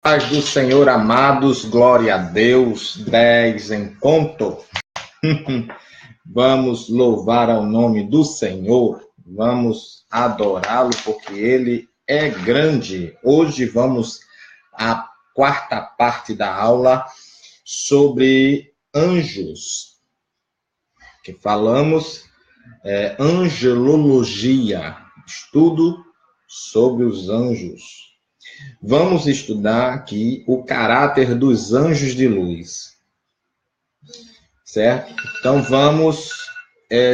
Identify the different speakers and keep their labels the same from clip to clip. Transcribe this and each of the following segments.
Speaker 1: Paz do Senhor, amados, glória a Deus, 10 em ponto. Vamos louvar ao nome do Senhor, vamos adorá-lo porque Ele é grande. Hoje vamos à quarta parte da aula sobre anjos, que falamos angelologia, estudo sobre os anjos. Vamos estudar aqui o caráter dos anjos de luz, certo? Então vamos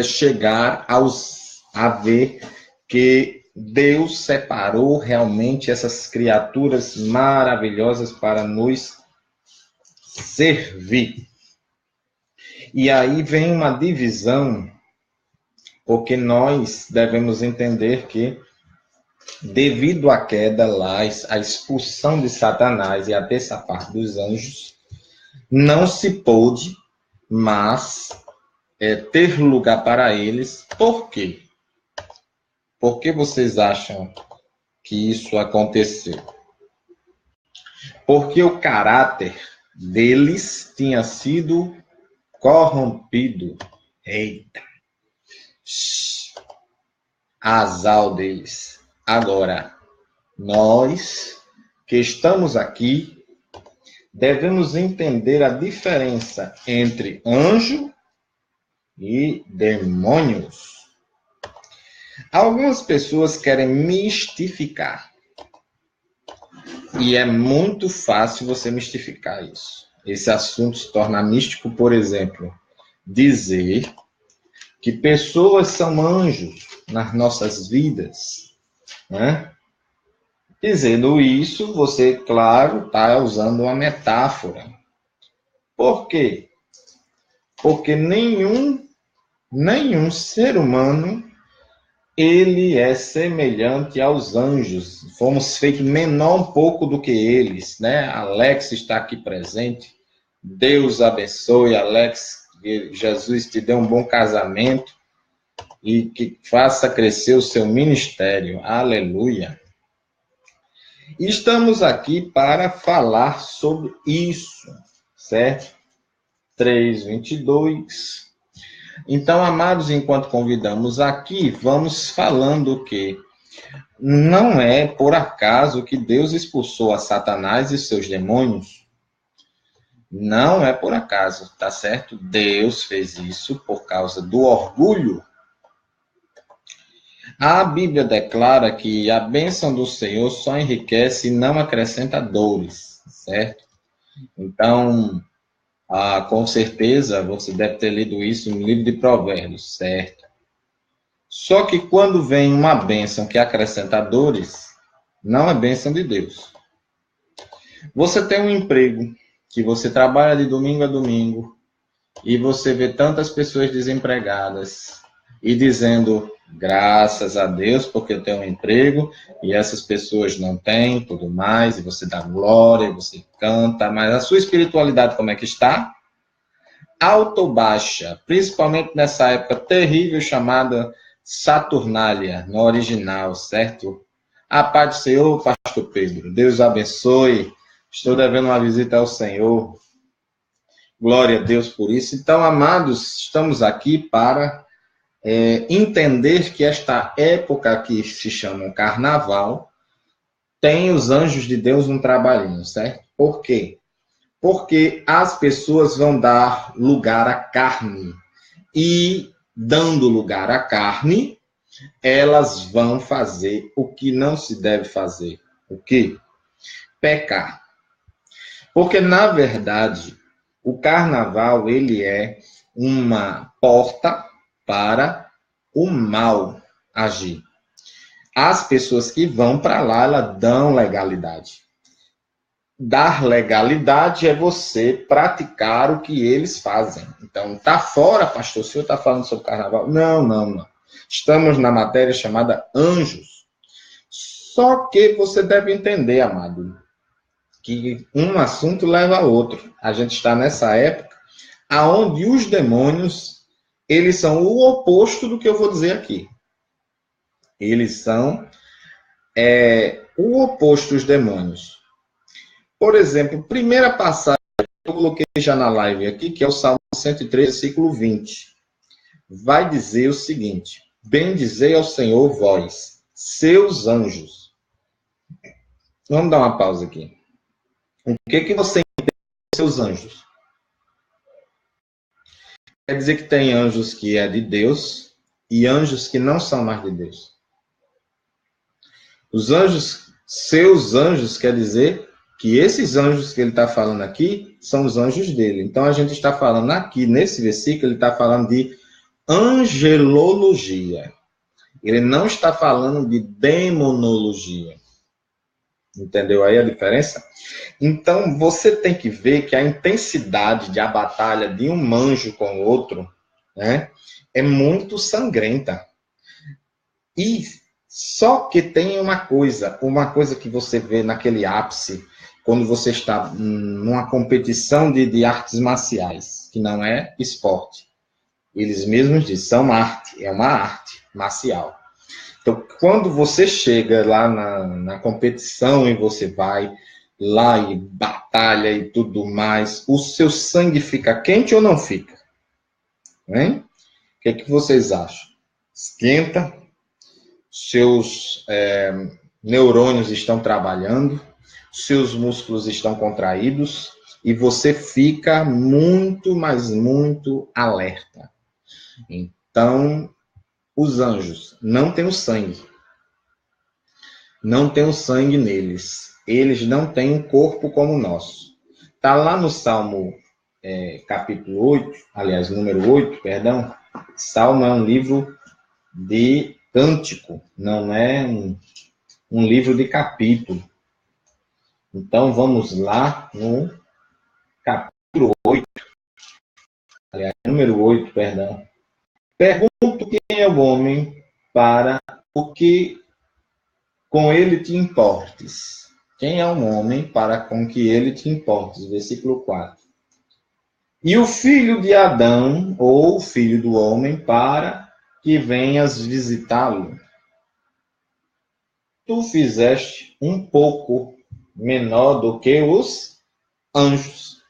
Speaker 1: chegar a ver que Deus separou realmente essas criaturas maravilhosas para nos servir. E aí vem uma divisão, porque nós devemos entender que devido à queda lá, a expulsão de Satanás e a dessa parte dos anjos, não se pôde mais ter lugar para eles. Por quê? Por que vocês acham que isso aconteceu? Porque o caráter deles tinha sido corrompido. Eita! Azar deles. Agora, nós que estamos aqui, devemos entender a diferença entre anjo e demônios. Algumas pessoas querem mistificar. E é muito fácil você mistificar isso. Esse assunto se torna místico, por exemplo, dizer que pessoas são anjos nas nossas vidas, né? Dizendo isso, você, claro, está usando uma metáfora. Por quê? Porque nenhum ser humano ele é semelhante aos anjos. Fomos feitos menor um pouco do que eles, né? Alex está aqui presente. Deus abençoe, Alex. Que Jesus te dê um bom casamento e que faça crescer o seu ministério. Aleluia. Estamos aqui para falar sobre isso, certo? 3:22. Então, amados, enquanto convidamos aqui, vamos falando que não é por acaso que Deus expulsou a Satanás e seus demônios. Não é por acaso, tá certo? Deus fez isso por causa do orgulho. A Bíblia declara que a bênção do Senhor só enriquece e não acrescenta dores, certo? Então, com certeza, você deve ter lido isso no livro de Provérbios, certo? Só que quando vem uma bênção que acrescenta dores, não é bênção de Deus. Você tem um emprego, que você trabalha de domingo a domingo, e você vê tantas pessoas desempregadas, e dizendo, graças a Deus, porque eu tenho um emprego, e essas pessoas não têm, tudo mais, e você dá glória, e você canta, mas a sua espiritualidade como é que está? Alta ou baixa, principalmente nessa época terrível chamada Saturnália, no original, certo? A paz do Senhor, pastor Pedro, Deus abençoe, estou devendo uma visita ao Senhor, glória a Deus por isso. Então, amados, estamos aqui para entender que esta época que se chama Carnaval tem os anjos de Deus um trabalhinho, certo? Por quê? Porque as pessoas vão dar lugar à carne. E, dando lugar à carne, elas vão fazer o que não se deve fazer. O quê? Pecar. Porque, na verdade, o carnaval, ele é uma porta para o mal agir. As pessoas que vão para lá, elas dão legalidade. Dar legalidade é você praticar o que eles fazem. Então, tá fora, pastor, o senhor está falando sobre carnaval? Não. Estamos na matéria chamada anjos. Só que você deve entender, amado, que um assunto leva a outro. A gente está nessa época aonde os demônios, eles são o oposto do que eu vou dizer aqui. Eles são o oposto dos demônios. Por exemplo, primeira passagem que eu coloquei já na live aqui, que é o Salmo 103, versículo 20. Vai dizer o seguinte: bendizei ao Senhor vós, seus anjos. Vamos dar uma pausa aqui. O que você entende por seus anjos? Quer dizer que tem anjos que é de Deus e anjos que não são mais de Deus. Os anjos, seus anjos, quer dizer que esses anjos que ele está falando aqui são os anjos dele. Então a gente está falando aqui, nesse versículo, ele está falando de angelologia. Ele não está falando de demonologia. Entendeu aí a diferença? Então, você tem que ver que a intensidade de a batalha de um anjo com o outro, né, é muito sangrenta. E só que tem uma coisa que você vê naquele ápice, quando você está numa competição de artes marciais, que não é esporte. Eles mesmos dizem, são arte, é uma arte marcial. Então, quando você chega lá na competição e você vai lá e batalha e tudo mais, o seu sangue fica quente ou não fica? Hein? O que vocês acham? Esquenta, seus neurônios estão trabalhando, seus músculos estão contraídos e você fica muito, mas muito alerta. Então, os anjos não têm o sangue. Não tem o sangue neles. Eles não têm um corpo como o nosso. Está lá no Salmo capítulo 8, aliás, número 8, perdão. Salmo é um livro de cântico, não é um livro de capítulo. Então, vamos lá no capítulo 8, aliás, número 8, perdão. Pergunto quem é o homem para o que com ele te importes. Quem é um homem para com que ele te importes? Versículo 4. E o filho de Adão, ou o filho do homem, para que venhas visitá-lo. Tu fizeste um pouco menor do que os anjos.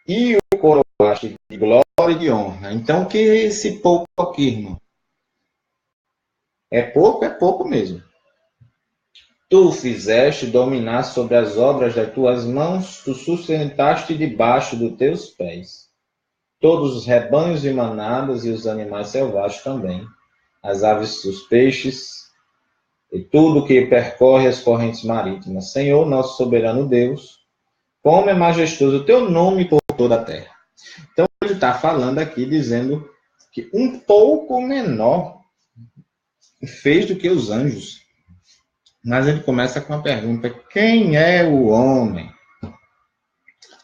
Speaker 1: E o coroaste de glória e de honra. Então, o que é esse pouco aqui, irmão? É pouco mesmo. Tu fizeste dominar sobre as obras das tuas mãos, tu sustentaste debaixo dos teus pés. Todos os rebanhos e manadas e os animais selvagens também, as aves dos peixes e tudo que percorre as correntes marítimas. Senhor, nosso soberano Deus, como é majestoso o teu nome por toda a terra. Então, ele está falando aqui, dizendo que um pouco menor fez do que os anjos. Mas ele começa com a pergunta: quem é o homem?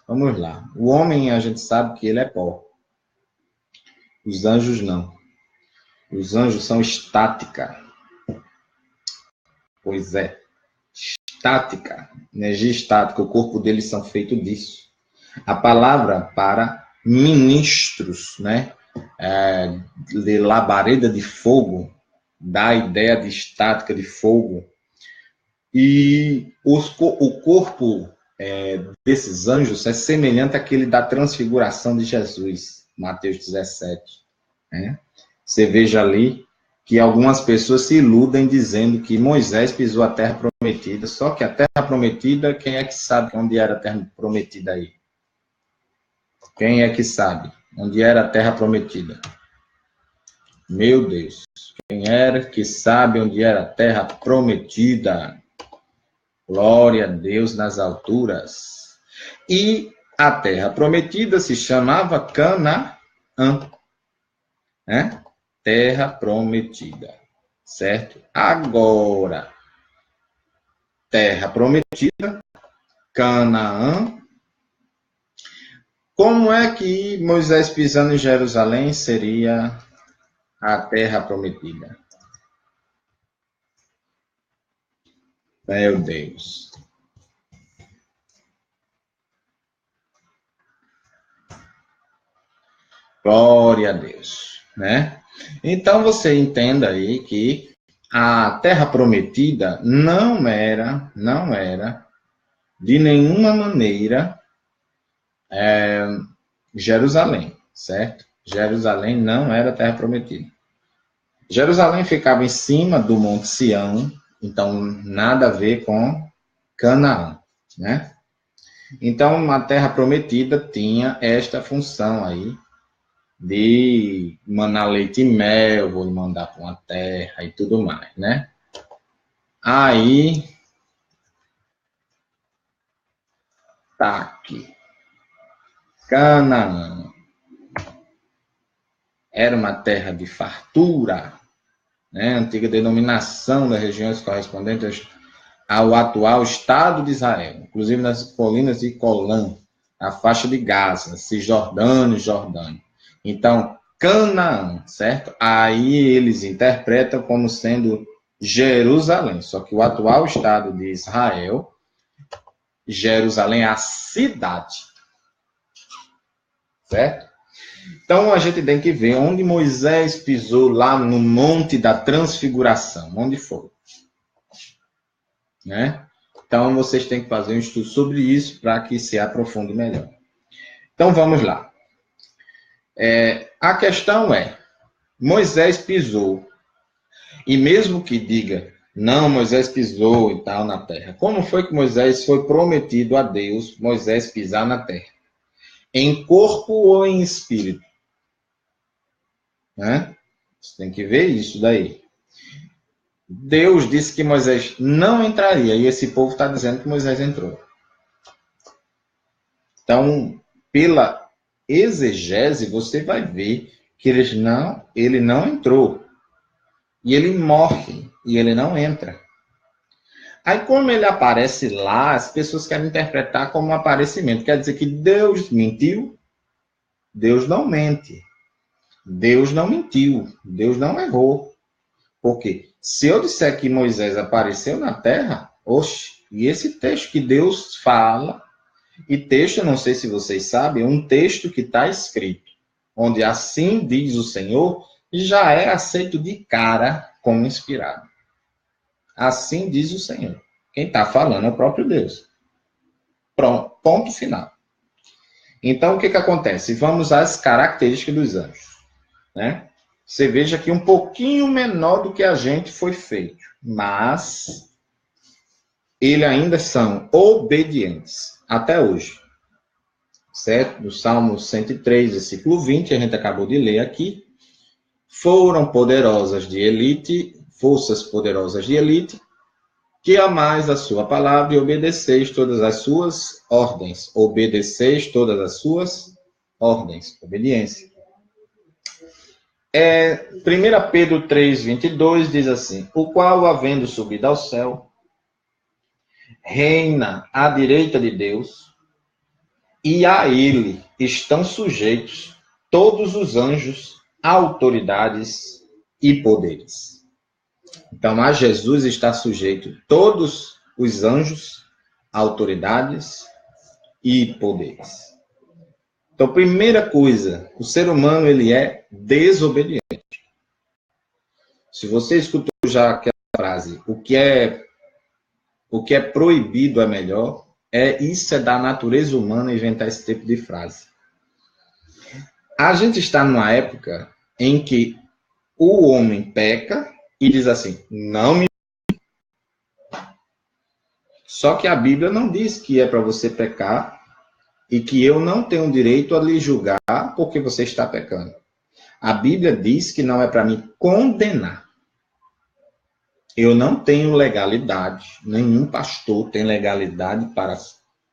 Speaker 1: Vamos lá. O homem, a gente sabe que ele é pó. Os anjos não. Os anjos são estática. Pois é. Estática. Energia estática. O corpo deles são feitos disso. A palavra para ministros, né? De labareda de fogo, dá a ideia de estática, de fogo. E o corpo desses anjos é semelhante àquele da transfiguração de Jesus, Mateus 17. Né? Você veja ali que algumas pessoas se iludem dizendo que Moisés pisou a terra prometida, só que a terra prometida, quem é que sabe onde era a terra prometida aí? Quem é que sabe onde era a terra prometida? Meu Deus, quem era que sabe onde era a terra prometida? Glória a Deus nas alturas. E a terra prometida se chamava Canaã. Né? Terra prometida. Certo? Agora, terra prometida, Canaã. Como é que Moisés pisando em Jerusalém seria a terra prometida? Meu Deus. Glória a Deus, né? Então você entenda aí que a terra prometida não era de nenhuma maneira Jerusalém, certo? Jerusalém não era terra prometida. Jerusalém ficava em cima do Monte Sião, então nada a ver com Canaã, né? Então, a terra prometida tinha esta função aí de manar leite e mel, vou mandar para uma terra e tudo mais, né? Aí, tá aqui. Canaã era uma terra de fartura, né? Antiga denominação das regiões correspondentes ao atual Estado de Israel, inclusive nas colinas de Golã, a faixa de Gaza, Cisjordânia e Jordânia. Então, Canaã, certo? Aí eles interpretam como sendo Jerusalém, só que o atual Estado de Israel, Jerusalém é a cidade, certo? Então a gente tem que ver onde Moisés pisou lá no Monte da Transfiguração, onde foi, né? Então vocês têm que fazer um estudo sobre isso para que se aprofunde melhor. Então vamos lá. A questão é, Moisés pisou, e mesmo que diga, não, Moisés pisou e tal na terra, como foi que Moisés foi prometido a Deus, Moisés pisar na terra? Em corpo ou em espírito? Né? Você tem que ver isso daí. Deus disse que Moisés não entraria, e esse povo está dizendo que Moisés entrou. Então, pela exegese, você vai ver que ele não entrou. E ele morre, e ele não entra. Aí, como ele aparece lá, as pessoas querem interpretar como um aparecimento. Quer dizer que Deus mentiu? Deus não mente. Deus não mentiu. Deus não errou. Por quê? Se eu disser que Moisés apareceu na terra, oxe, e esse texto que Deus fala, e texto, não sei se vocês sabem, é um texto que está escrito, onde assim diz o Senhor, já é aceito de cara como inspirado. Assim diz o Senhor. Quem está falando é o próprio Deus. Pronto, ponto final. Então, o que acontece? Vamos às características dos anjos, né? Você veja que um pouquinho menor do que a gente foi feito, mas eles ainda são obedientes, até hoje. Certo? No Salmo 103, versículo 20, a gente acabou de ler aqui. Foram poderosas de elite, forças poderosas de elite, que amais a sua palavra e obedeceis todas as suas ordens. Obedeceis todas as suas ordens. Obediência. 1 Pedro 3, 22 diz assim: o qual, havendo subido ao céu, reina à direita de Deus, e a ele estão sujeitos todos os anjos, autoridades e poderes. Então, a Jesus está sujeito todos os anjos, autoridades e poderes. Então, primeira coisa, o ser humano ele é desobediente. Se você escutou já aquela frase, o que é proibido é melhor, isso é da natureza humana inventar esse tipo de frase. A gente está numa época em que o homem peca e diz assim, não me... Só que a Bíblia não diz que é para você pecar e que eu não tenho direito a lhe julgar porque você está pecando. A Bíblia diz que não é para me condenar. Eu não tenho legalidade, nenhum pastor tem legalidade para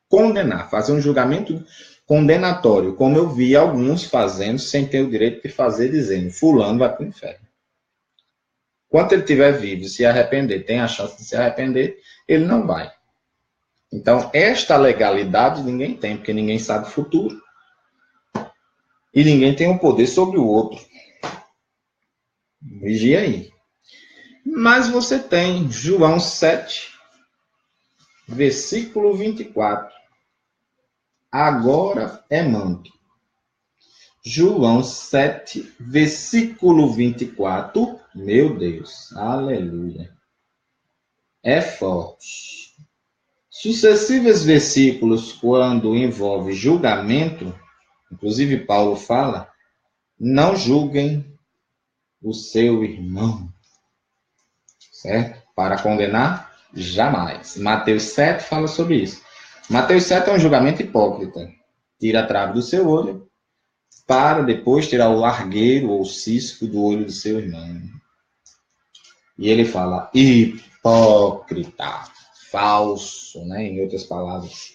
Speaker 1: condenar, fazer um julgamento condenatório, como eu vi alguns fazendo sem ter o direito de fazer, dizendo, fulano vai para o inferno. Quando ele estiver vivo e se arrepender, tem a chance de se arrepender, ele não vai. Então, esta legalidade ninguém tem, porque ninguém sabe o futuro. E ninguém tem o poder sobre o outro. Vigia aí. Mas você tem João 7, versículo 24. Agora é manto. João 7, versículo 24. Meu Deus, aleluia. É forte. Sucessivos versículos, quando envolve julgamento, inclusive Paulo fala, não julguem o seu irmão, certo? Para condenar, jamais. Mateus 7 fala sobre isso. Mateus 7 é um julgamento hipócrita. Tira a trave do seu olho, para depois tirar o largueiro ou o cisco do olho do seu irmão. E ele fala, hipócrita, falso, né? Em outras palavras.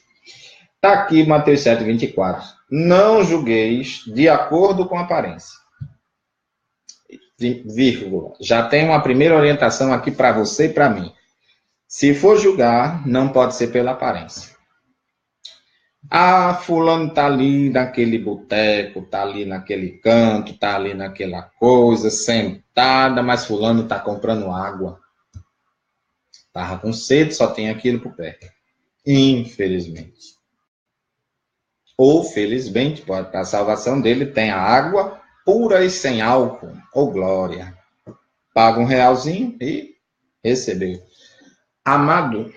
Speaker 1: Está aqui Mateus 7, 24. Não julgueis de acordo com a aparência. Vírgula. Já tem uma primeira orientação aqui para você e para mim. Se for julgar, não pode ser pela aparência. Ah, fulano está ali naquele boteco, está ali naquele canto, está ali naquela coisa, sentada, mas fulano está comprando água. Estava com sede, só tem aquilo por perto. Infelizmente. Ou felizmente, para a salvação dele, tem a água pura e sem álcool. Ou glória. Paga R$1 e recebeu. Amado,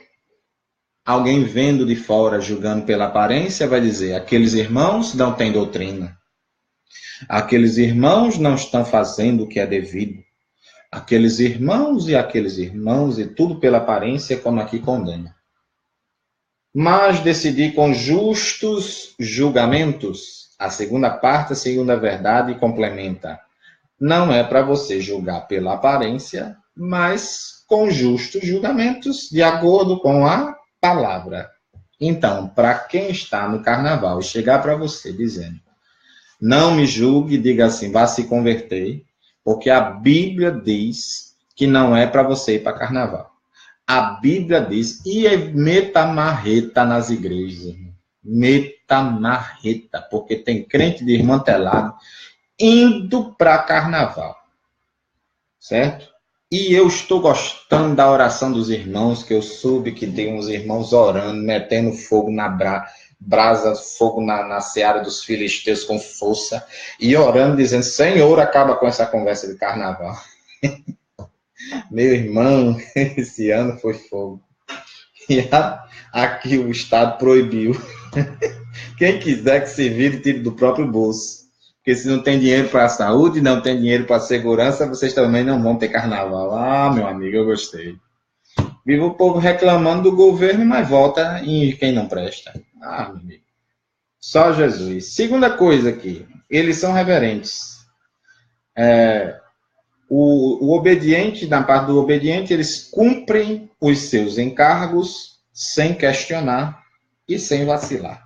Speaker 1: alguém vendo de fora, julgando pela aparência, vai dizer, aqueles irmãos não têm doutrina. Aqueles irmãos não estão fazendo o que é devido. Aqueles irmãos e tudo pela aparência, como aqui condena. Mas decidi com justos julgamentos. A segunda parte, a segunda verdade, complementa. Não é para você julgar pela aparência, mas com justos julgamentos, de acordo com a palavra. Então, para quem está no carnaval e chegar para você dizendo, não me julgue, diga assim, vá se converter, porque a Bíblia diz que não é para você ir para carnaval. A Bíblia diz, e meta marreta nas igrejas. Meta marreta, porque tem crente de irmã telado indo para carnaval. Certo? E eu estou gostando da oração dos irmãos, que eu soube que tem uns irmãos orando, metendo fogo na brasa, fogo na seara dos filisteus com força, e orando, dizendo, Senhor, acaba com essa conversa de carnaval. Meu irmão, esse ano foi fogo. E aqui o Estado proibiu. Quem quiser que se vire, tire do próprio bolso. Porque se não tem dinheiro para a saúde, não tem dinheiro para a segurança, vocês também não vão ter carnaval. Ah, meu amigo, eu gostei. Viva o povo reclamando do governo, mas vota em quem não presta. Ah, meu amigo. Só Jesus. Segunda coisa aqui, eles são reverentes. O obediente, na parte do obediente, eles cumprem os seus encargos sem questionar e sem vacilar.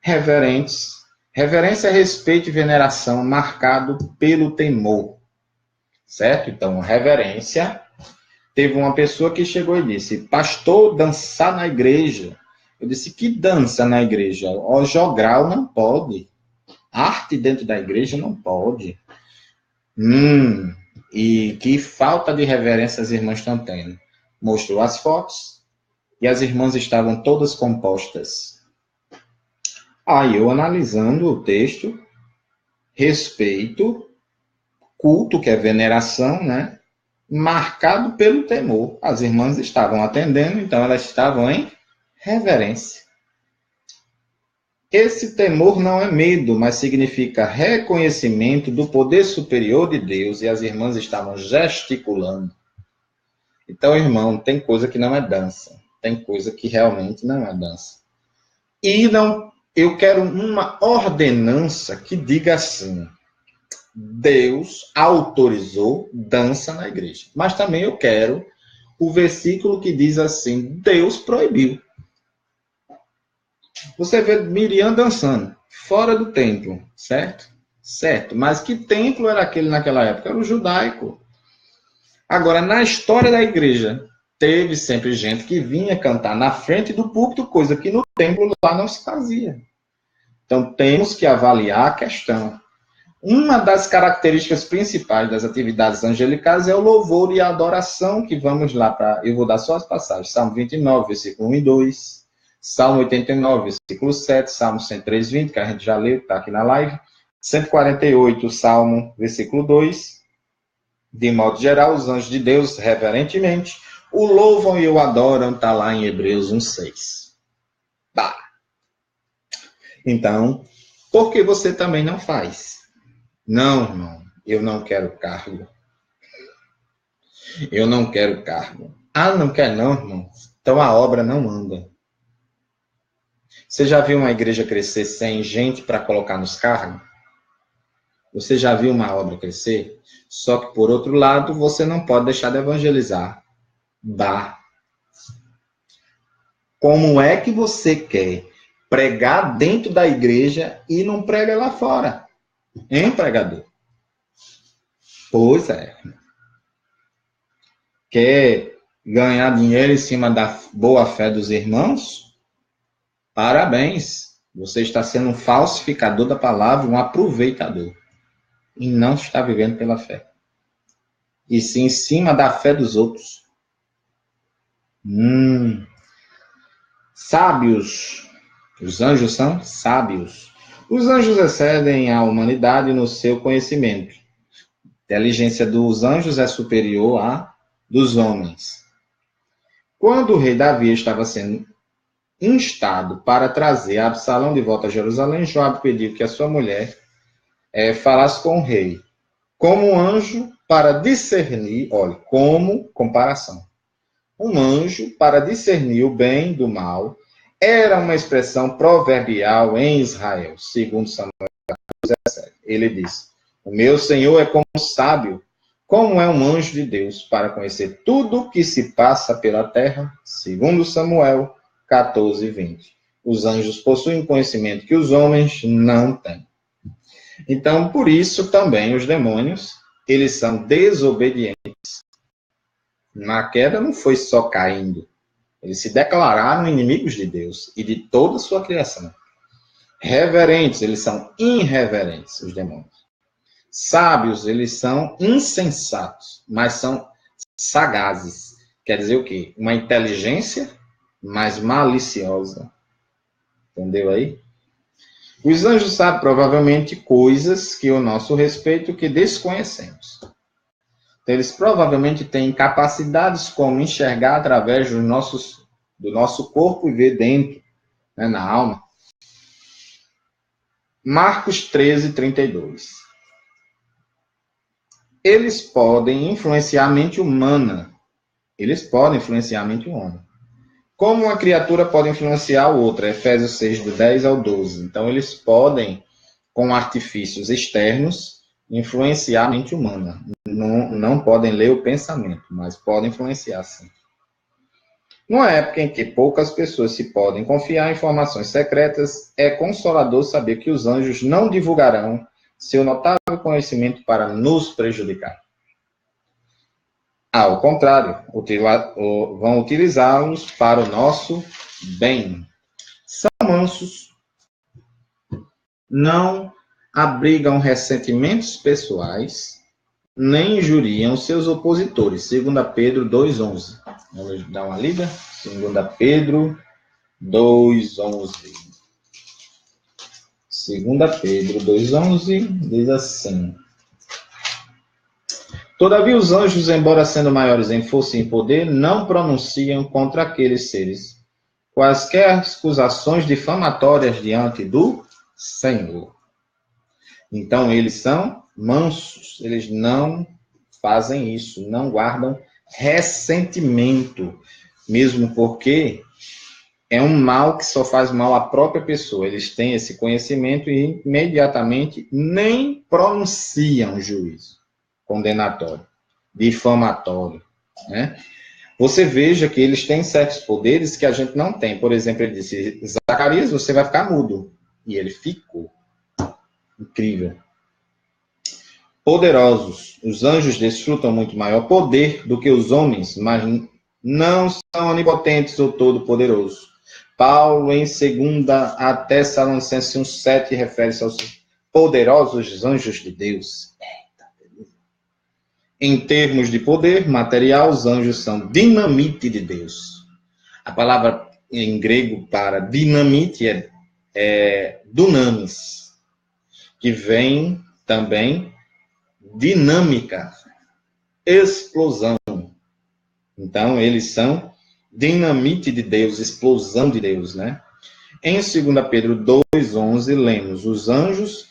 Speaker 1: Reverentes. Reverência, respeito e veneração marcado pelo temor. Certo? Então, reverência. Teve uma pessoa que chegou e disse, pastor, dançar na igreja. Eu disse, que dança na igreja? O jogral não pode. Arte dentro da igreja não pode. E que falta de reverência as irmãs estão tendo. Mostrou as fotos e as irmãs estavam todas compostas. Aí eu analisando o texto, respeito, culto, que é veneração, né? Marcado pelo temor. As irmãs estavam atendendo, então elas estavam em reverência. Esse temor não é medo, mas significa reconhecimento do poder superior de Deus, e as irmãs estavam gesticulando. Então, irmão, tem coisa que não é dança. Tem coisa que realmente não é dança. E não, eu quero uma ordenança que diga assim, Deus autorizou dança na igreja. Mas também eu quero o versículo que diz assim, Deus proibiu. Você vê Miriam dançando, fora do templo, certo? Certo, mas que templo era aquele naquela época? Era o judaico. Agora, na história da igreja, teve sempre gente que vinha cantar na frente do púlpito, coisa que no templo lá não se fazia. Então, temos que avaliar a questão. Uma das características principais das atividades angelicais é o louvor e a adoração, que vamos lá para... Eu vou dar só as passagens. Salmo 29, versículo 1 e 2. Salmo 89, versículo 7. Salmo 103, 20, que a gente já leu, está aqui na live. 148, Salmo, versículo 2. De modo geral, os anjos de Deus, reverentemente, o louvam e o adoram, está lá em Hebreus 1, 6. Então, por que você também não faz? Não, irmão, eu não quero cargo. Eu não quero cargo. Ah, não quer não, irmão? Então a obra não anda. Você já viu uma igreja crescer sem gente para colocar nos cargos? Você já viu uma obra crescer? Só que, por outro lado, você não pode deixar de evangelizar. Dá. Como é que você quer pregar dentro da igreja e não prega lá fora? Hein, pregador? Pois é. Quer ganhar dinheiro em cima da boa fé dos irmãos? Parabéns. Você está sendo um falsificador da palavra, um aproveitador. E não está vivendo pela fé. E sim em cima da fé dos outros. Sábios. Os anjos são sábios. Os anjos excedem a humanidade no seu conhecimento. A inteligência dos anjos é superior à dos homens. Quando o rei Davi estava sendo instado para trazer Absalão de volta a Jerusalém, Joabe pediu que a sua mulher falasse com o rei, como um anjo para discernir, olha, como comparação. Um anjo para discernir o bem do mal era uma expressão proverbial em Israel, segundo Samuel 17. Ele diz: o meu Senhor é como sábio, como é um anjo de Deus, para conhecer tudo o que se passa pela terra, segundo Samuel 14, 20. Os anjos possuem conhecimento que os homens não têm. Então, por isso também os demônios, eles são desobedientes. Na queda não foi só caindo. Eles se declararam inimigos de Deus e de toda a sua criação. Reverentes, eles são irreverentes, os demônios. Sábios, eles são insensatos, mas são sagazes. Quer dizer o quê? Uma inteligência, mas maliciosa. Entendeu aí? Os anjos sabem provavelmente coisas que o nosso respeito que desconhecemos. Então, eles provavelmente têm capacidades como enxergar através do nosso corpo e ver dentro, né, na alma. Marcos 13, 32. Eles podem influenciar a mente humana. Eles podem influenciar a mente humana. Como uma criatura pode influenciar a outra? Efésios 6, do 10 ao 12. Então, eles podem, com artifícios externos, influenciar a mente humana. Não podem ler o pensamento, mas podem influenciar, sim. Numa época em que poucas pessoas se podem confiar em informações secretas, é consolador saber que os anjos não divulgarão seu notável conhecimento para nos prejudicar. Ao contrário, vão utilizá-los para o nosso bem. São mansos, não abrigam ressentimentos pessoais, nem injuriam seus opositores. 2 Pedro 2,11. Vamos dar uma lida? 2 Pedro 2,11. 2 Pedro 2,11 diz assim: todavia os anjos, embora sendo maiores em força e em poder, não pronunciam contra aqueles seres quaisquer acusações difamatórias diante do Senhor. Então, eles são mansos, eles não fazem isso, não guardam ressentimento, mesmo porque é um mal que só faz mal à própria pessoa. Eles têm esse conhecimento e imediatamente nem pronunciam juízo condenatório, difamatório, né? Você veja que eles têm certos poderes que a gente não tem. Por exemplo, ele disse: Zacarias, você vai ficar mudo. E ele ficou. Incrível. Poderosos. Os anjos desfrutam muito maior poder do que os homens, mas não são onipotentes ou todo-poderosos. Paulo, em 2 Tessalonicenses 1,7, refere-se aos poderosos anjos de Deus. Em termos de poder material, os anjos são dinamite de Deus. A palavra em grego para dinamite é dunamis, que vem também dinâmica, explosão. Então, eles são dinamite de Deus, explosão de Deus, né? Em 2 Pedro 2,11, lemos: os anjos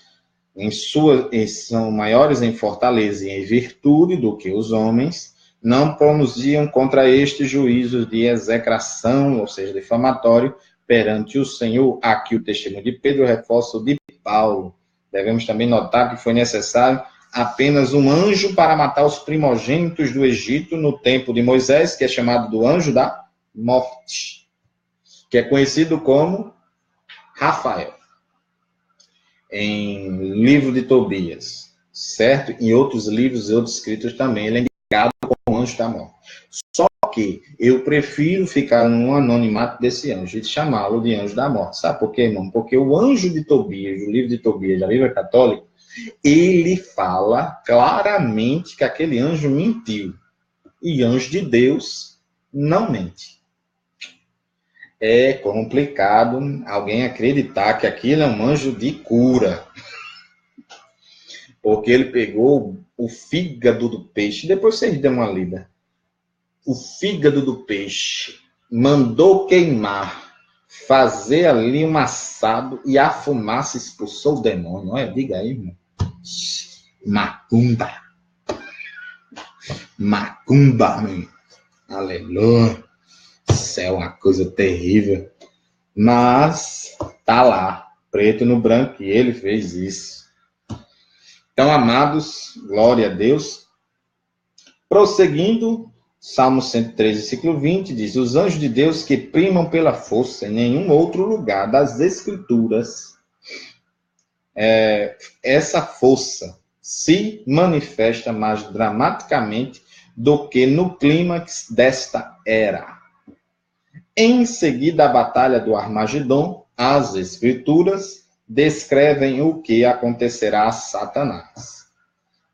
Speaker 1: são maiores em fortaleza e em virtude do que os homens, não pronunciam contra este juízo de execração, ou seja, difamatório, perante o Senhor. Aqui o testemunho de Pedro reforça o de Paulo. Devemos também notar que foi necessário apenas um anjo para matar os primogênitos do Egito no tempo de Moisés, que é chamado do anjo da morte, que é conhecido como Rafael, em livro de Tobias, certo? Em outros livros e outros escritos também, ele é indicado como anjo da morte. Só que eu prefiro ficar no anonimato desse anjo e chamá-lo de anjo da morte. Sabe por quê, irmão? Porque o anjo de Tobias, o livro de Tobias da Bíblia Católica, ele fala claramente que aquele anjo mentiu. E anjo de Deus não mente. É complicado alguém acreditar que aquilo é um anjo de cura. Porque ele pegou o fígado do peixe, depois vocês dão uma lida. O fígado do peixe, mandou queimar, fazer ali um assado e a fumaça expulsou o demônio. Olha, diga aí, irmão. Macumba. Macumba, meu. Aleluia. Isso é uma coisa terrível. Mas tá lá, preto no branco, e ele fez isso. Então, amados, glória a Deus. Prosseguindo, Salmo 113, versículo 20, diz: os anjos de Deus que primam pela força, em nenhum outro lugar das Escrituras, essa força se manifesta mais dramaticamente do que no clímax desta era. Em seguida, a batalha do Armagedon, as Escrituras descrevem o que acontecerá a Satanás.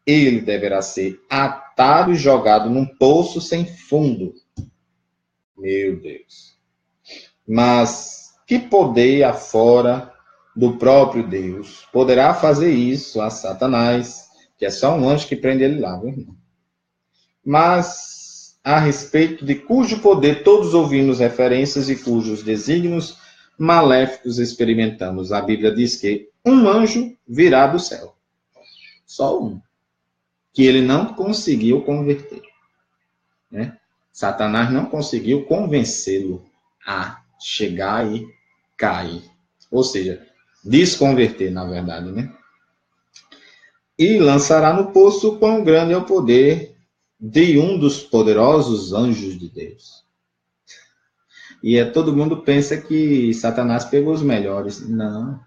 Speaker 1: Ele deverá ser atado e jogado num poço sem fundo. Meu Deus. Mas que poder afora do próprio Deus poderá fazer isso a Satanás, que é só um anjo que prende ele lá, viu? Mas a respeito de cujo poder todos ouvimos referências e cujos desígnios maléficos experimentamos. A Bíblia diz que um anjo virá do céu. Só um. Que ele não conseguiu converter. Né? Satanás não conseguiu convencê-lo a chegar e cair. Ou seja, desconverter, na verdade, né? E lançará no poço quão grande é o poder de um dos poderosos anjos de Deus. E todo mundo pensa que Satanás pegou os melhores. Não.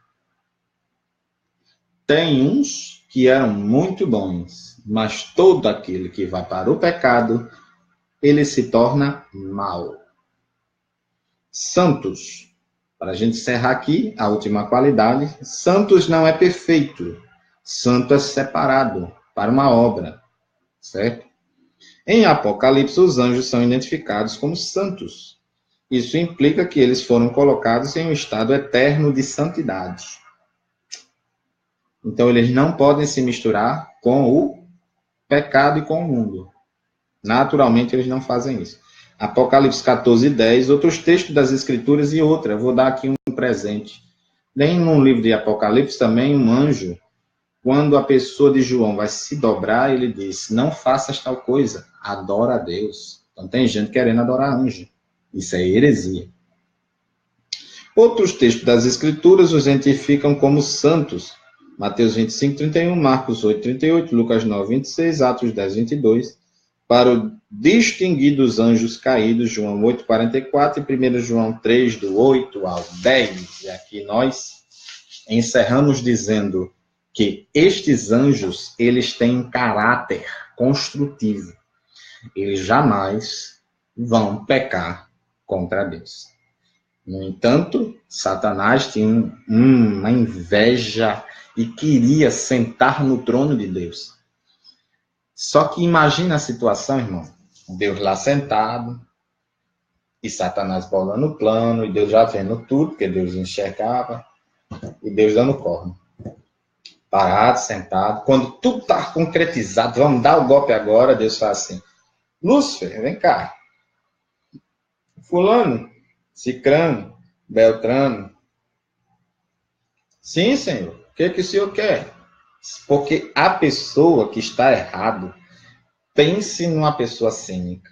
Speaker 1: Tem uns que eram muito bons, mas todo aquele que vai para o pecado, ele se torna mau. Santos. Para a gente encerrar aqui, a última qualidade. Santos não é perfeito. Santo é separado para uma obra. Certo? Em Apocalipse, os anjos são identificados como santos. Isso implica que eles foram colocados em um estado eterno de santidade. Então, eles não podem se misturar com o pecado e com o mundo. Naturalmente, eles não fazem isso. Apocalipse 14:10, outros textos das Escrituras e outra. Eu vou dar aqui um presente. Tem no livro de Apocalipse também um anjo. Quando a pessoa de João vai se dobrar, ele diz: não faças tal coisa, adora a Deus. Então tem gente querendo adorar anjo. Isso é heresia. Outros textos das Escrituras os identificam como santos. Mateus 25:31, Marcos 8:38, Lucas 9:26, Atos 10:22. Para o distinguir dos anjos caídos, João 8:44 e 1 João 3, do 8 ao 10. E aqui nós encerramos dizendo que estes anjos, eles têm um caráter construtivo. Eles jamais vão pecar contra Deus. No entanto, Satanás tinha uma inveja e queria sentar no trono de Deus. Só que imagina a situação, irmão. Deus lá sentado, e Satanás bolando o plano, e Deus já vendo tudo, porque Deus enxergava, e Deus dando corno. Parado, sentado. Quando tudo está concretizado, vamos dar o golpe agora, Deus fala assim: Lúcifer, vem cá. Fulano, Cicrano, Beltrano, Sim, Senhor. O que o Senhor quer? Porque a pessoa que está errado, pense numa pessoa cínica.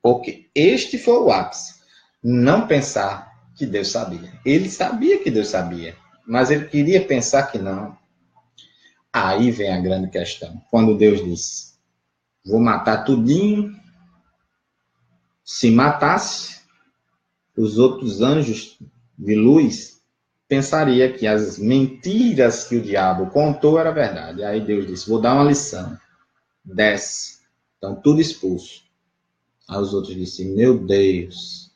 Speaker 1: Porque este foi o ápice. Não pensar que Deus sabia. Ele sabia que Deus sabia, mas ele queria pensar que não. Aí vem a grande questão. Quando Deus disse, vou matar tudinho, se matasse, os outros anjos de luz pensaria que as mentiras que o diabo contou era verdade. Aí Deus disse, vou dar uma lição. Desce. Então, tudo expulso. Aí os outros disseram, meu Deus,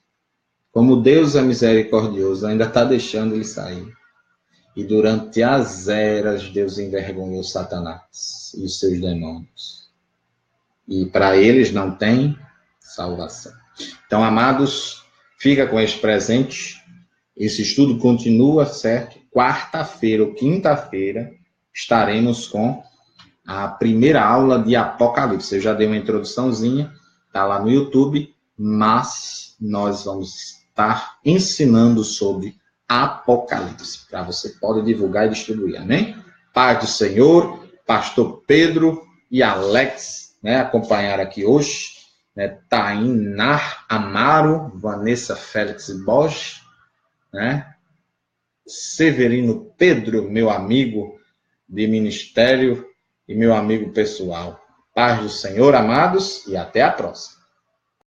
Speaker 1: como Deus é misericordioso, ainda está deixando ele sair. E durante as eras, Deus envergonhou Satanás e os seus demônios. E para eles não tem salvação. Então, amados, fica com esse presente. Esse estudo continua, certo? Quarta-feira ou quinta-feira estaremos com a primeira aula de Apocalipse. Eu já dei uma introduçãozinha, está lá no YouTube, mas nós vamos estar ensinando sobre Apocalipse, para você poder divulgar e distribuir, amém? Paz do Senhor, pastor Pedro e Alex, né, acompanharam aqui hoje, né, Tainá Amaro, Vanessa Félix Bosch, né, Severino Pedro, meu amigo de ministério e meu amigo pessoal. Paz do Senhor, amados, e até a próxima.